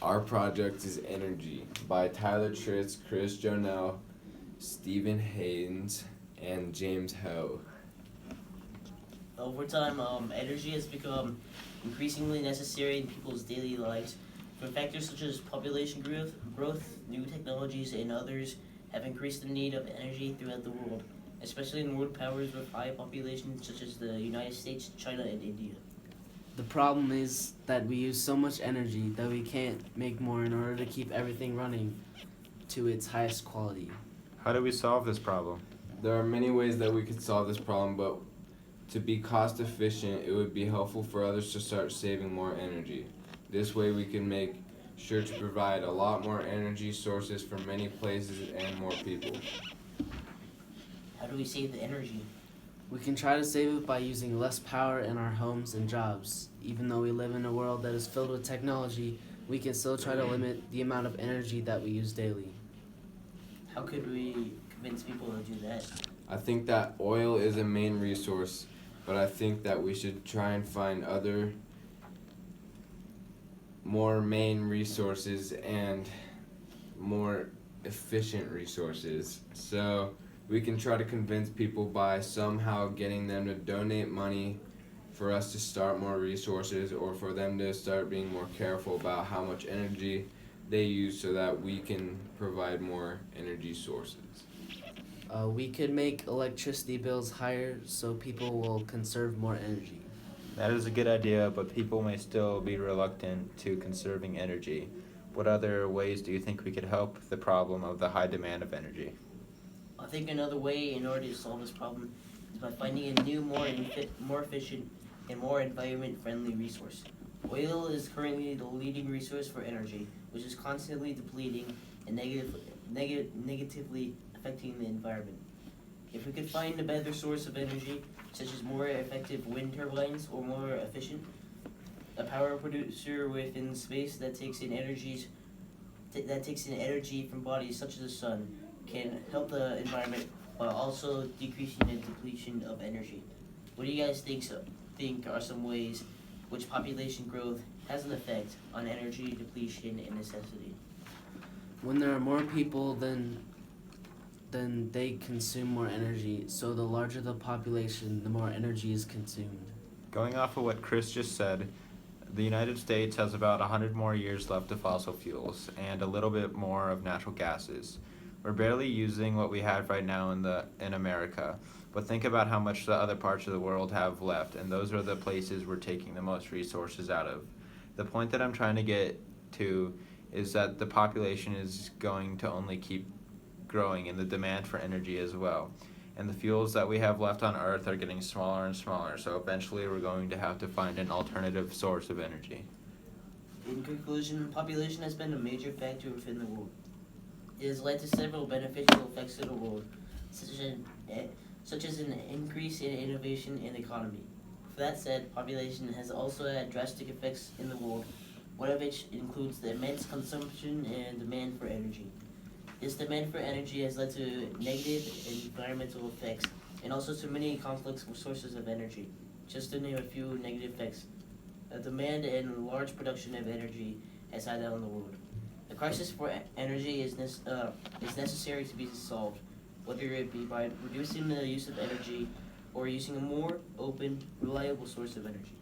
Our Project is Energy by Tyler Tritz, Chris Jonell, Stephen Haynes, and James Ho. Over time, energy has become increasingly necessary in people's daily lives. For factors such as population growth, new technologies, and others have increased the need of energy throughout the world, especially in world powers with high populations such as the United States, China, and India. The problem is that we use so much energy that we can't make more in order to keep everything running to its highest quality. How do we solve this problem? There are many ways that we could solve this problem, but to be cost efficient, it would be helpful for others to start saving more energy. This way we can make sure to provide a lot more energy sources for many places and more people. How do we save the energy? We can try to save it by using less power in our homes and jobs. Even though we live in a world that is filled with technology, we can still try to limit the amount of energy that we use daily. How could we convince people to do that? I think that oil is a main resource, but I think that we should try and find other more main resources and more efficient resources. So we can try to convince people by somehow getting them to donate money for us to start more resources, or for them to start being more careful about how much energy they use so that we can provide more energy sources. We could make electricity bills higher so people will conserve more energy. That is a good idea, but people may still be reluctant to conserving energy. What other ways do you think we could help the problem of the high demand of energy? I think another way in order to solve this problem is by finding a new, more efficient, and more environment-friendly resource. Oil is currently the leading resource for energy, which is constantly depleting and negatively affecting the environment. If we could find a better source of energy, such as more effective wind turbines or more efficient, a power producer within space that takes in energy from bodies such as the sun, can help the environment while also decreasing the depletion of energy. What do you guys think are some ways which population growth has an effect on energy depletion and necessity? When there are more people, then they consume more energy, so the larger the population, the more energy is consumed. Going off of what Chris just said, the United States has about 100 more years left of fossil fuels and a little bit more of natural gases. We're barely using what we have right now in America, but think about how much the other parts of the world have left, and those are the places we're taking the most resources out of. The point that I'm trying to get to is that the population is going to only keep growing, and the demand for energy as well. And the fuels that we have left on Earth are getting smaller and smaller, so eventually we're going to have to find an alternative source of energy. In conclusion, population has been a major factor within the world. It has led to several beneficial effects to the world, such as an increase in innovation and economy. With that said, population has also had drastic effects in the world, one of which includes the immense consumption and demand for energy. This demand for energy has led to negative environmental effects and also to many conflicts with sources of energy. Just to name a few negative effects, the demand and large production of energy has had on the world. The crisis for energy is necessary to be solved, whether it be by reducing the use of energy or using a more open, reliable source of energy.